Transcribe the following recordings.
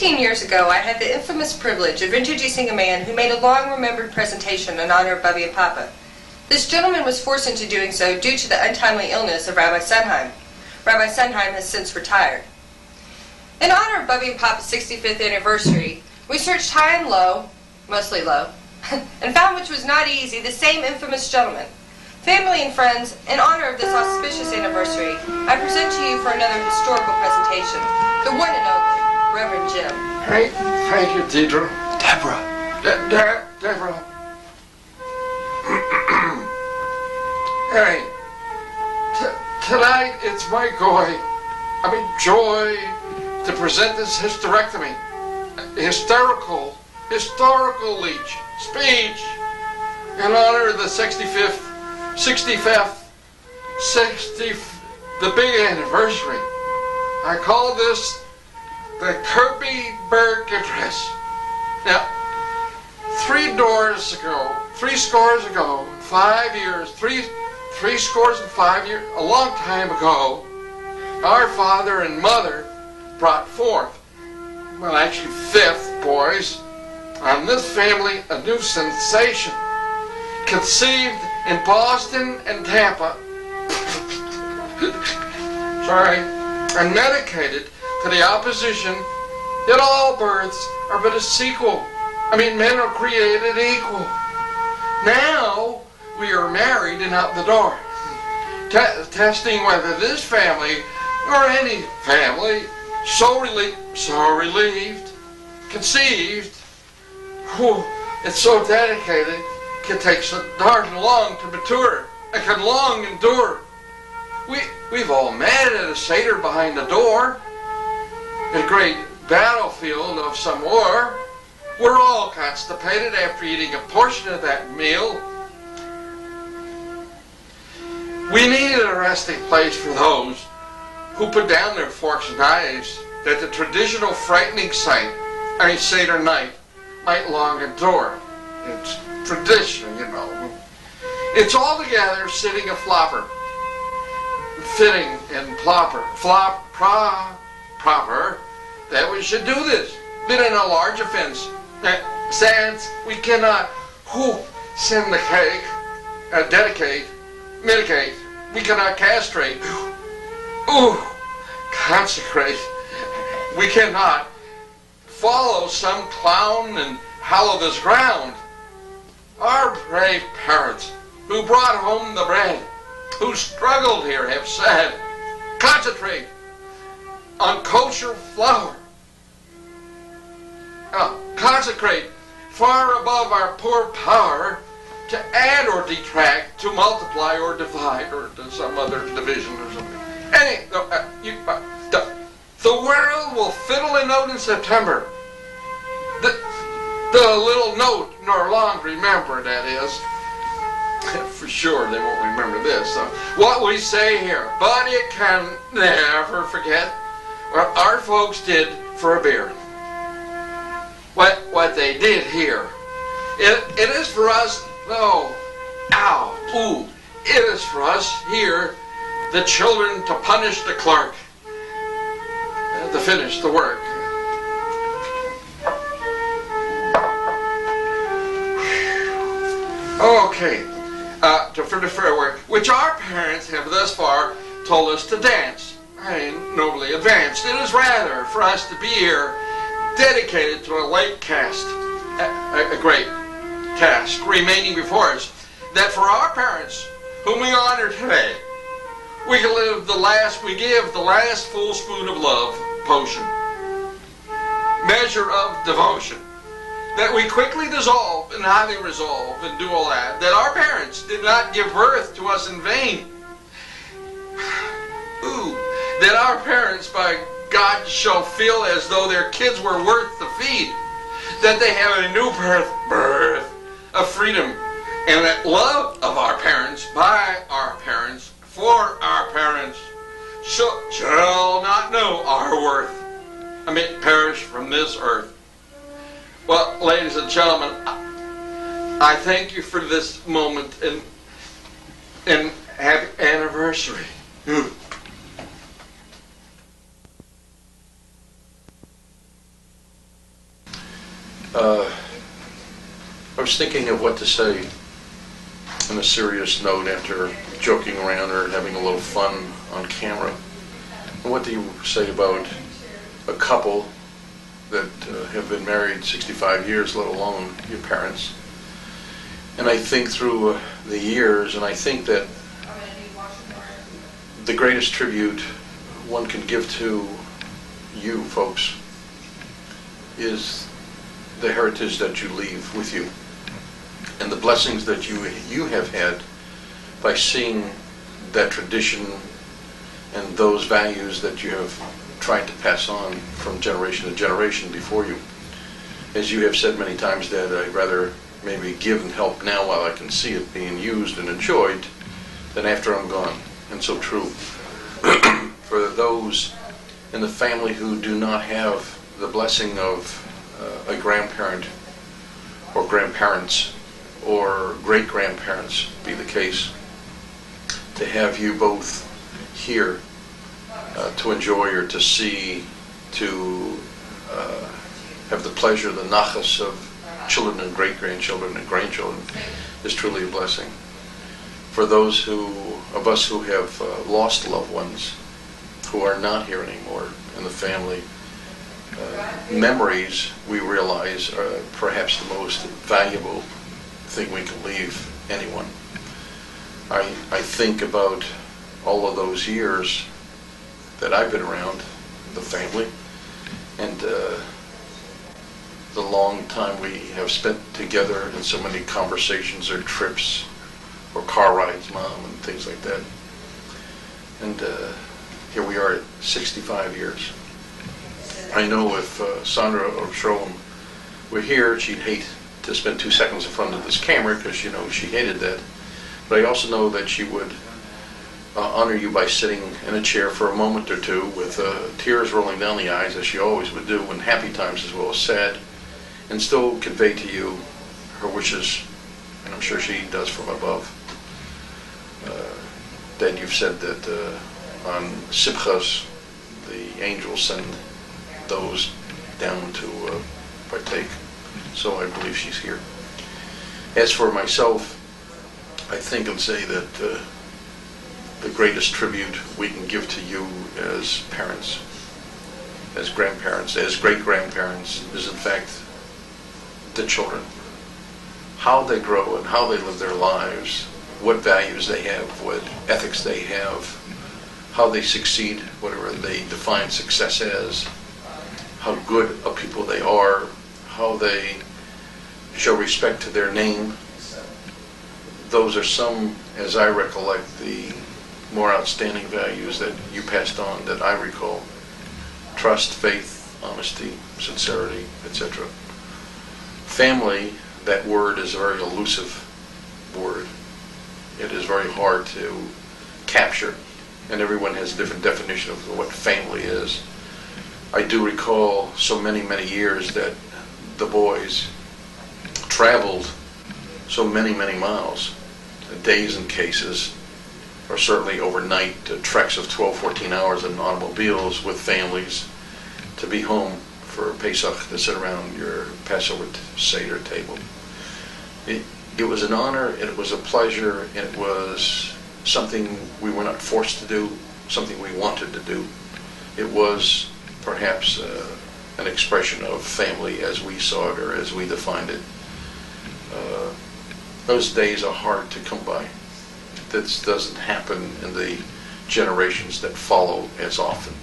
15 years ago, I had the infamous privilege of introducing a man who made a long-remembered presentation in honor of Bubby and Papa. This gentleman was forced into doing so due to the untimely illness of Rabbi Sunheim. Rabbi Sunheim has since retired. In honor of Bubby and Papa's 65th anniversary, we searched high and low, mostly low, and found, which was not easy, the same infamous gentleman. Family and friends, in honor of this auspicious anniversary, I present to you for another historical presentation, the one and only Reverend Jim. Hey, thank you, Deidre. Deborah. Deborah. Hey, tonight it's my joy to present this hysterectomy, historical speech in honor of the 60th, the big anniversary. I call this the Kirby Burke Address. Now, 3 scores ago, 5 years, three scores and 5 years, a long time ago, our father and mother brought forth, well, actually 5th, boys, on this family a new sensation. Conceived in Boston and Tampa, and medicated to the opposition that all births are but a sequel. Men are created equal. Now we are married and out the door. Testing whether this family or any family so relieved, conceived, it's so dedicated, can take so darn long to mature and can long endure. We've all met at a Seder behind the door, in a great battlefield of some war. We're all constipated after eating a portion of that meal. We needed a resting place for those who put down their forks and knives, that the traditional frightening sight, Seder night, might long endure. It's tradition, It's all together sitting a flopper, fitting and proper that we should do this. Been in a large offense, since we cannot send the cake, mitigate, we cannot castrate, consecrate, we cannot follow some clown and hallow this ground. Our brave parents who brought home the bread, who struggled here, have said, concentrate on kosher flour. Consecrate far above our poor power to add or detract, to multiply or divide, or to some other division or something. The world will fiddle a note in September. The little note nor long remember, that is. For sure they won't remember this. What we say here, but it can never forget what our folks did for a beer. What they did here. It is for us, it is for us here, the children, to punish the clerk, to finish the work. Okay, for the fair work, which our parents have thus far told us to dance. Nobly advanced. It is rather for us to be here, dedicated to a late cast, a great task remaining before us, that for our parents, whom we honor today, we can give the last full spoon of love potion, measure of devotion, that we quickly dissolve and highly resolve and do all that our parents did not give birth to us in vain. That our parents, by God, shall feel as though their kids were worth the feed, that they have a new birth of freedom, and that love of our parents, by our parents, for our parents, shall not know our worth, perish from this earth. Well, ladies and gentlemen, I thank you for this moment and happy anniversary. thinking of what to say on a serious note after joking around or having a little fun on camera. And what do you say about a couple that have been married 65 years, let alone your parents? And I think through the years, and I think that the greatest tribute one can give to you folks is the heritage that you leave with you and the blessings that you have had by seeing that tradition and those values that you have tried to pass on from generation to generation before you. As you have said many times, Dad, I'd rather maybe give and help now while I can see it being used and enjoyed than after I'm gone. And so true. For those in the family who do not have the blessing of a grandparent or grandparents or great-grandparents, be the case, to have you both here to enjoy or to see, to have the pleasure, the nachas of children and great-grandchildren and grandchildren is truly a blessing. For those of us who have lost loved ones who are not here anymore in the family, memories, we realize, are perhaps the most valuable thing we can leave anyone. I think about all of those years that I've been around the family and the long time we have spent together in so many conversations or trips or car rides, Mom, and things like that. And here we are at 65 years. I know if Sandra or Sherlem were here, she'd hate to spend 2 seconds in front of this camera because she hated that. But I also know that she would honor you by sitting in a chair for a moment or two with tears rolling down the eyes, as she always would do, in happy times as well as sad, and still convey to you her wishes, and I'm sure she does from above. Dad, you've said that on Simchas, the angels send those down to partake, so I believe she's here. As for myself, I think and say that the greatest tribute we can give to you as parents, as grandparents, as great-grandparents, is in fact the children. How they grow and how they live their lives, what values they have, what ethics they have, how they succeed, whatever they define success as, how good a people they are, how they show respect to their name. Those are some, as I recollect, the more outstanding values that you passed on that I recall. Trust, faith, honesty, sincerity, etc. Family, that word is a very elusive word. It is very hard to capture, and everyone has a different definition of what family is. I do recall so many, many years that the boys traveled so many, many miles, days in cases, or certainly overnight treks of 12, 14 hours in automobiles with families to be home for Pesach, to sit around your Passover Seder table. It was an honor, and it was a pleasure, and it was something we were not forced to do, something we wanted to do. It was perhaps an expression of family as we saw it or as we defined it. Those days are hard to come by. This doesn't happen in the generations that follow as often.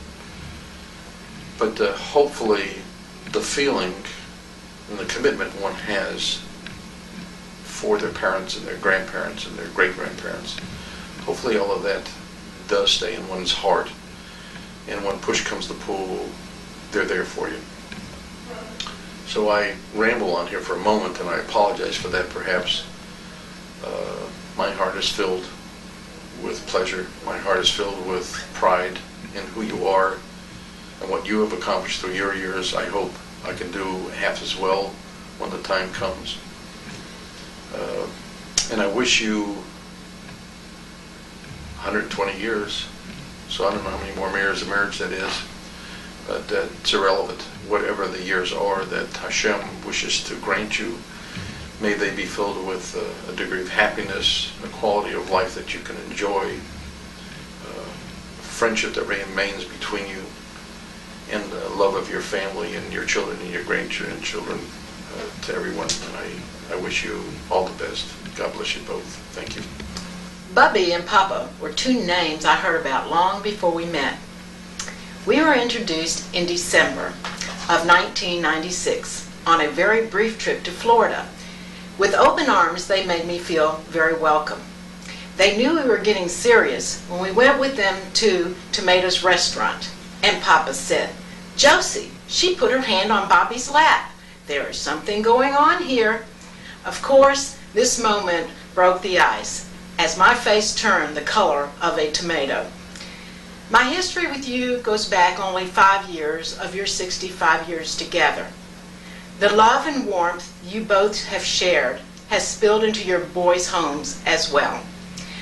But hopefully the feeling and the commitment one has for their parents and their grandparents and their great-grandparents, hopefully all of that does stay in one's heart. And when push comes to pull, they're there for you. So I ramble on here for a moment, and I apologize for that perhaps. My heart is filled with pleasure. My heart is filled with pride in who you are and what you have accomplished through your years. I hope I can do half as well when the time comes. And I wish you 120 years. So I don't know how many more years of marriage that is, but it's irrelevant. Whatever the years are that Hashem wishes to grant you, May they be filled with a degree of happiness, a quality of life that you can enjoy, friendship that remains between you, and the love of your family and your children and your grandchildren to everyone. And I wish you all the best. God bless you both. Thank you. Bubby and Papa were two names I heard about long before we met. We were introduced in December of 1996 on a very brief trip to Florida. With open arms, they made me feel very welcome. They knew we were getting serious when we went with them to Tomato's restaurant, and Papa said, "Josie, she put her hand on Bobby's lap. There is something going on here." Of course, this moment broke the ice as my face turned the color of a tomato. My history with you goes back only 5 years of your 65 years together. The love and warmth you both have shared has spilled into your boys' homes as well.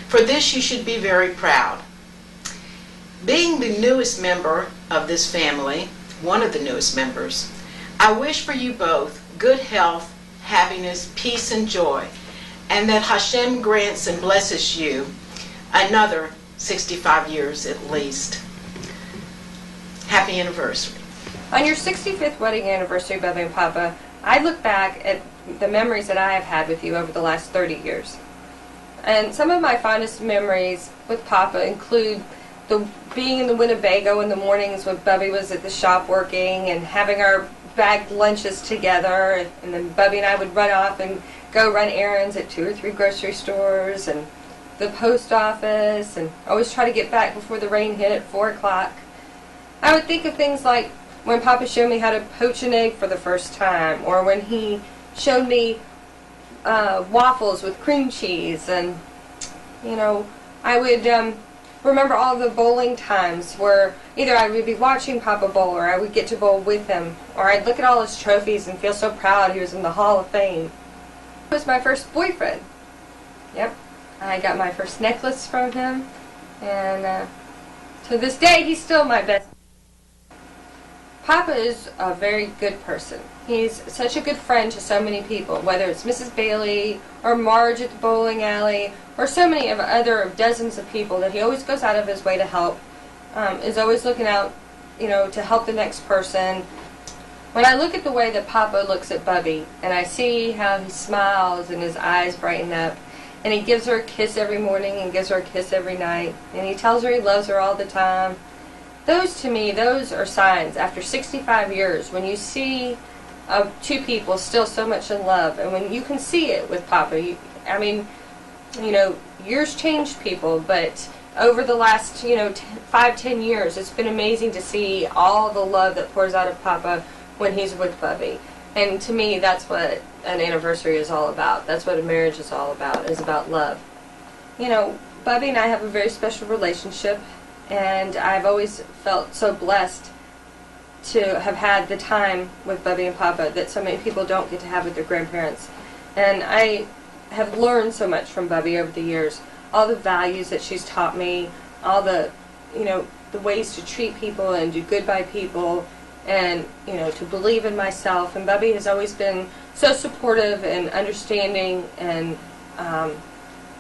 For this, you should be very proud. Being the newest member of this family, one of the newest members, I wish for you both good health, happiness, peace, and joy, and that Hashem grants and blesses you another 65 years at least. Happy anniversary. On your 65th wedding anniversary, Bubby and Papa, I look back at the memories that I have had with you over the last 30 years. And some of my fondest memories with Papa include being in the Winnebago in the mornings when Bubby was at the shop working and having our bagged lunches together, and then Bubby and I would run off and go run errands at 2 or 3 grocery stores and the post office, and always try to get back before the rain hit at 4 o'clock. I would think of things like when Papa showed me how to poach an egg for the first time, or when he showed me waffles with cream cheese, and I would remember all the bowling times where either I would be watching Papa bowl, or I would get to bowl with him, or I'd look at all his trophies and feel so proud he was in the Hall of Fame. He was my first boyfriend. Yep, I got my first necklace from him, and to this day he's still my best. Papa is a very good person. He's such a good friend to so many people, whether it's Mrs. Bailey or Marge at the bowling alley or so many of other dozens of people that he always goes out of his way to help, is always looking out, to help the next person. When I look at the way that Papa looks at Bubby and I see how he smiles and his eyes brighten up, and he gives her a kiss every morning and gives her a kiss every night, and he tells her he loves her all the time, to me, those are signs, after 65 years, when you see two people still so much in love, and when you can see it with Papa. Years changed people, but over the last, 5-10 years, it's been amazing to see all the love that pours out of Papa when he's with Bubby. And to me, that's what an anniversary is all about. That's what a marriage is all about, is about love. Bubby and I have a very special relationship, and I've always felt so blessed to have had the time with Bubby and Papa that so many people don't get to have with their grandparents. And I have learned so much from Bubby over the years. All the values that she's taught me, all the, the ways to treat people and do good by people, and, to believe in myself. And Bubby has always been so supportive and understanding, and,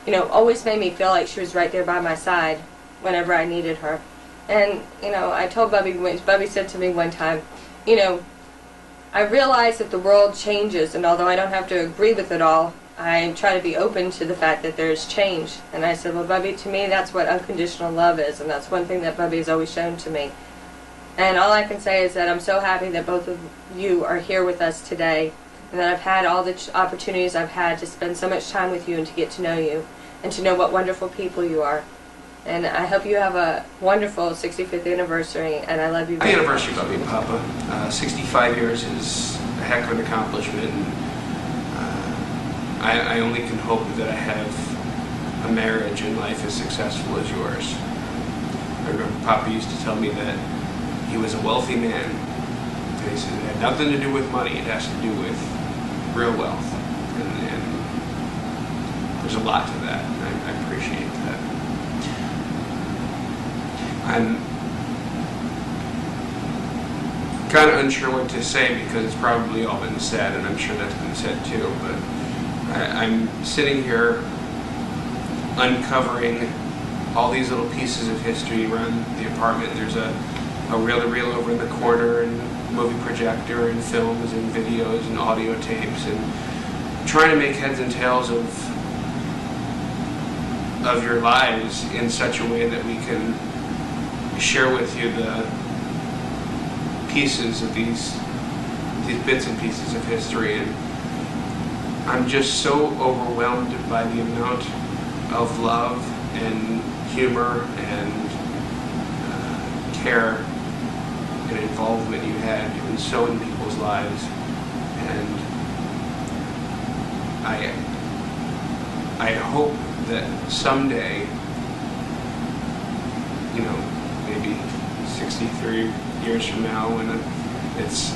always made me feel like she was right there by my side whenever I needed her. And, I told Bubby, when Bubby said to me one time, I realize that the world changes, and although I don't have to agree with it all, I try to be open to the fact that there's change. And I said, well, Bubby, to me, that's what unconditional love is, and that's one thing that Bubby has always shown to me. And all I can say is that I'm so happy that both of you are here with us today, and that I've had all the opportunities I've had to spend so much time with you and to get to know you, and to know what wonderful people you are. And I hope you have a wonderful 65th anniversary, and I love you Happy very anniversary, Bubby and Papa. 65 years is a heck of an accomplishment. I only can hope that I have a marriage and life as successful as yours. I remember Papa used to tell me that he was a wealthy man. And he said it had nothing to do with money, it has to do with real wealth. And there's a lot to that, and I appreciate that. I'm kind of unsure what to say because it's probably all been said, and I'm sure that's been said too, but I'm sitting here uncovering all these little pieces of history around the apartment. There's a reel-to-reel over in the corner, and movie projector, and films, and videos, and audio tapes, and trying to make heads and tails of your lives in such a way that we can share with you the pieces of these bits and pieces of history. And I'm just so overwhelmed by the amount of love and humor and care and involvement you had in so many people's lives. And I hope that someday, you know, maybe 63 years from now, when it's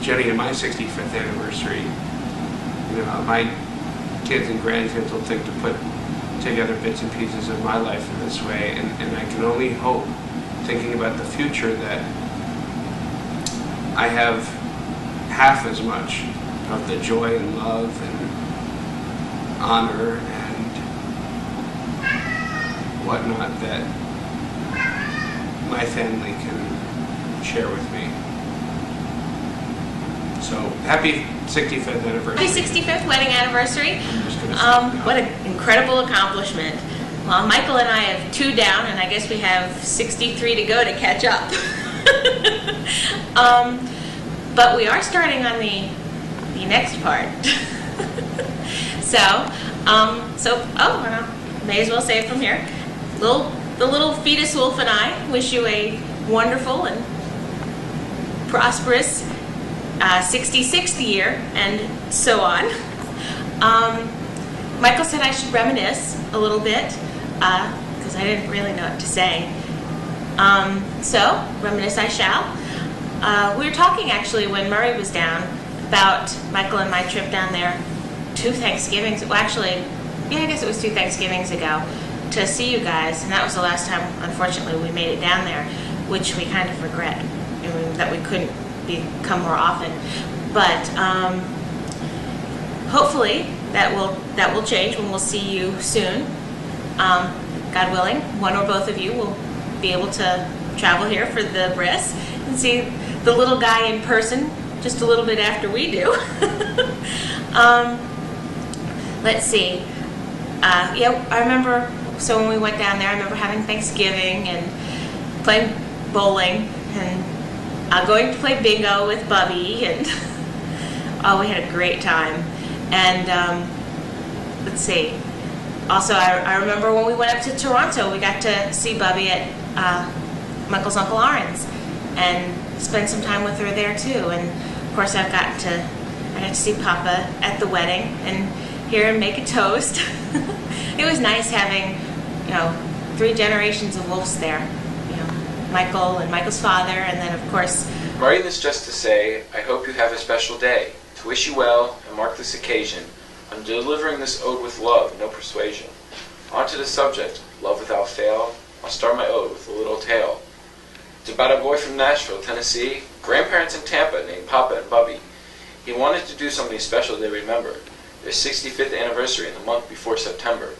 Jenny and my 65th anniversary, you know, my kids and grandkids will think to put together bits and pieces of my life in this way, and I can only hope, thinking about the future, that I have half as much of the joy and love and honor and whatnot that my family can share with me. So, happy 65th anniversary. Happy 65th wedding anniversary. I'm just gonna stop now. What an incredible accomplishment. Well, Michael and I have 2 down, and I guess we have 63 to go to catch up. But we are starting on the next part. Well, may as well say it from here. The little fetus wolf and I wish you a wonderful and prosperous 66th year, and so on. Michael said I should reminisce a little bit, because I didn't really know what to say. So, reminisce I shall. We were talking, actually, when Murray was down, about Michael and my trip down there 2 Thanksgivings, well, actually, yeah, I guess it was 2 Thanksgivings ago, to see you guys, and that was the last time, unfortunately, we made it down there, which we kind of regret, that we couldn't come more often. But hopefully that will change when we'll see you soon. God willing, one or both of you will be able to travel here for the bris and see the little guy in person just a little bit after we do. Let's see. Yeah, I remember, so when we went down there, I remember having Thanksgiving and playing bowling and going to play bingo with Bubby, and oh, we had a great time. And let's see. Also, I remember when we went up to Toronto, we got to see Bubby at Michael's Uncle Aaron's and spend some time with her there too. And of course, I got to see Papa at the wedding and hear him make a toast. It was nice having, 3 generations of Wolves there. Michael and Michael's father, and then of course. I'm writing this just to say, I hope you have a special day. To wish you well and mark this occasion, I'm delivering this ode with love, no persuasion. On to the subject, love without fail, I'll start my ode with a little tale. It's about a boy from Nashville, Tennessee, grandparents in Tampa named Papa and Bubby. He wanted to do something special to remember, their 65th anniversary in the month before September.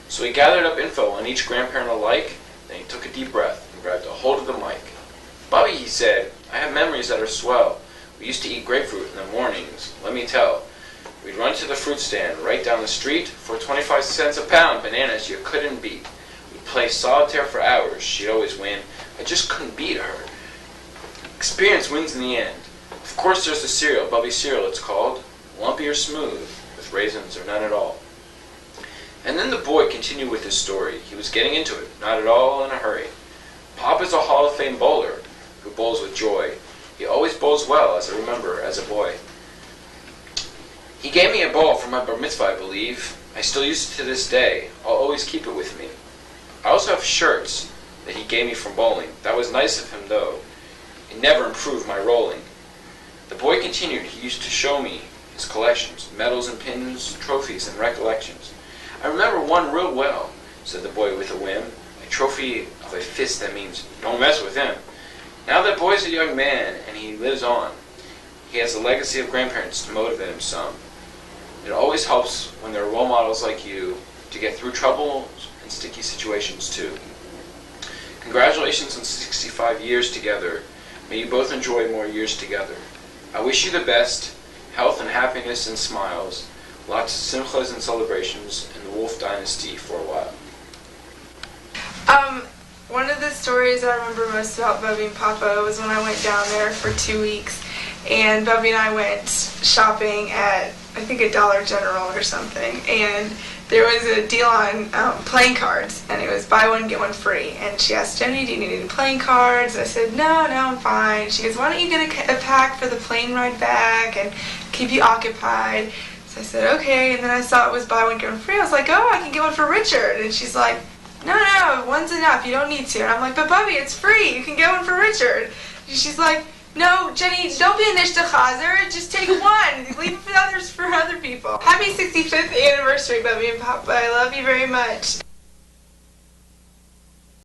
So he gathered up info on each grandparent alike, then he took a deep breath and grabbed a hold of the mic. Bubby, he said, I have memories that are swell. We used to eat grapefruit in the mornings, let me tell. We'd run to the fruit stand right down the street for 25 cents a pound, bananas you couldn't beat. We'd play solitaire for hours, she'd always win. I just couldn't beat her. Experience wins in the end. Of course there's the cereal, Bubby cereal it's called. Lumpy or smooth, with raisins or none at all. And then the boy continued with his story. He was getting into it, not at all in a hurry. Pop is a Hall of Fame bowler who bowls with joy. He always bowls well, as I remember, as a boy. He gave me a ball for my bar mitzvah, I believe. I still use it to this day. I'll always keep it with me. I also have shirts that he gave me from bowling. That was nice of him, though. It never improved my rolling. The boy continued. He used to show me his collections, medals and pins, trophies and recollections. I remember one real well, said the boy with a whim. A trophy of a fist that means, don't mess with him. Now that boy's a young man, and he lives on. He has a legacy of grandparents to motivate him some. It always helps when there are role models like you to get through trouble and sticky situations too. Congratulations on 65 years together. May you both enjoy more years together. I wish you the best, health and happiness and smiles, lots of simchas and celebrations in the Wolf Dynasty for a while. One of the stories I remember most about Bubby and Papa was when I went down there for 2 weeks, and Bubby and I went shopping at, I think, a Dollar General or something, and there was a deal on playing cards, and it was buy one, get one free. And she asked Jenny, do you need any playing cards? I said, no, I'm fine. She goes, why don't you get a pack for the plane ride back and keep you occupied? So I said, okay, and then I saw it was buy one, get one free. I was like, oh, I can get one for Richard. And she's like, no, one's enough, you don't need to. And I'm like, but Bubby, it's free, you can get one for Richard. And she's like, no, Jenny, don't be a nishta chazer, just take one. Leave it for others, for other people. Happy 65th anniversary, Bubby and Papa. I love you very much.